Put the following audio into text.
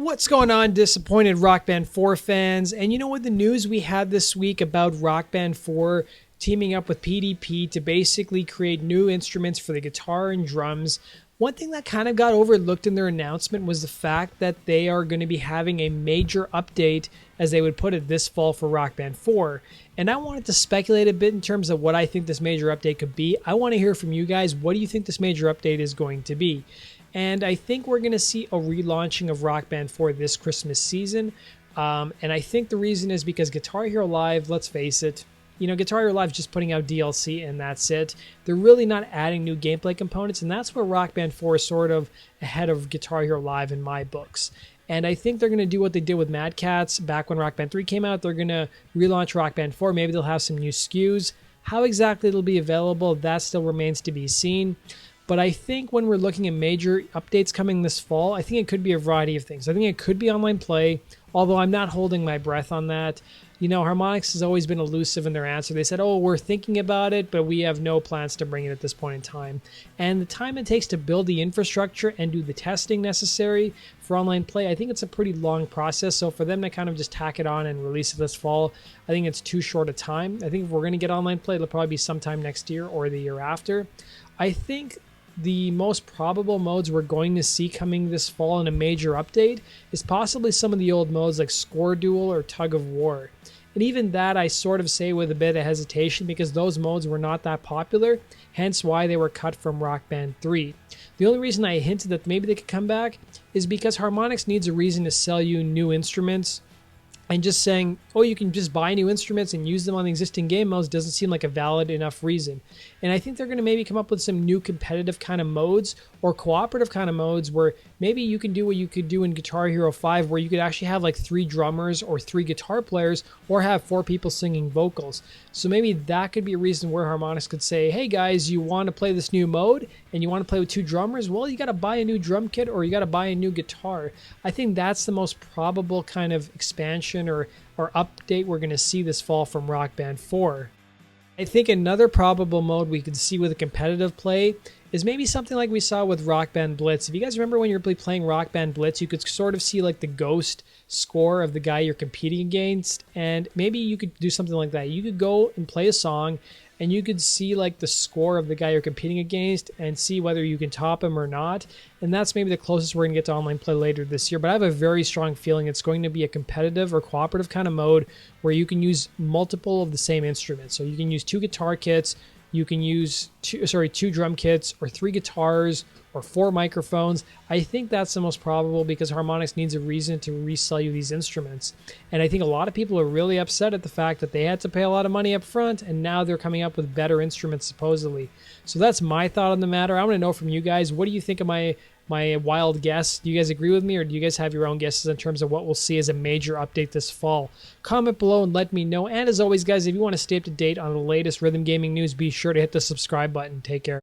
What's going on, disappointed Rock Band 4 fans? And you know what, the news we had this week about Rock Band 4 teaming up with PDP to basically create new instruments for the guitar and drums. One thing that kind of got overlooked in their announcement was the fact that they are going to be having a major update, as they would put it, this fall for Rock Band 4. And I wanted to speculate a bit in terms of what I think this major update could be. I want to hear from you guys. What do you think this major update is going to be? And I think we're going to see a relaunching of Rock Band 4 this Christmas season. And I think the reason is because Guitar Hero Live, let's face it, Guitar Hero Live is just putting out DLC and that's it. They're really not adding new gameplay components, and that's where Rock Band 4 is sort of ahead of Guitar Hero Live in my books. And I think they're going to do what they did with Mad Catz back when Rock Band 3 came out. They're going to relaunch Rock Band 4. Maybe they'll have some new SKUs. How exactly it'll be available, that still remains to be seen. But I think when we're looking at major updates coming this fall, I think it could be a variety of things. I think it could be online play, although I'm not holding my breath on that. Harmonix has always been elusive in their answer. They said, oh, we're thinking about it, but we have no plans to bring it at this point in time. And the time it takes to build the infrastructure and do the testing necessary for online play, I think it's a pretty long process. So for them to kind of just tack it on and release it this fall, I think it's too short a time. I think if we're going to get online play, it'll probably be sometime next year or the year after. I think the most probable modes we're going to see coming this fall in a major update is possibly some of the old modes like Score Duel or Tug of War. And even that I sort of say with a bit of hesitation because those modes were not that popular, hence why they were cut from Rock Band 3. The only reason I hinted that maybe they could come back is because Harmonix needs a reason to sell you new instruments. And just saying, oh, you can just buy new instruments and use them on the existing game modes doesn't seem like a valid enough reason. And I think they're going to maybe come up with some new competitive kind of modes or cooperative kind of modes where maybe you can do what you could do in Guitar Hero 5, where you could actually have like 3 drummers or 3 guitar players or have 4 people singing vocals. So maybe that could be a reason where Harmonix could say, hey guys, you want to play this new mode and you want to play with 2 drummers? Well, you got to buy a new drum kit or you got to buy a new guitar. I think that's the most probable kind of expansion or update we're going to see this fall from Rock Band 4. I think another probable mode we could see with a competitive play is maybe something like we saw with Rock Band Blitz. If you guys remember when you were playing Rock Band Blitz, you could sort of see like the ghost score of the guy you're competing against, and maybe you could do something like that. You could go and play a song and you could see like the score of the guy you're competing against and see whether you can top him or not. And that's maybe the closest we're going to get to online play later this year. But I have a very strong feeling it's going to be a competitive or cooperative kind of mode where you can use multiple of the same instruments. So you can use 2 guitar kits, you can use 2 drum kits or 3 guitars or 4 microphones. I think that's the most probable because Harmonix needs a reason to resell you these instruments. And I think a lot of people are really upset at the fact that they had to pay a lot of money up front and now they're coming up with better instruments supposedly. So that's my thought on the matter. I want to know from you guys, what do you think of my wild guess? Do you guys agree with me, or do you guys have your own guesses in terms of what we'll see as a major update this fall? Comment below and let me know. And as always, guys, if you want to stay up to date on the latest rhythm gaming news, be sure to hit the subscribe button. Take care.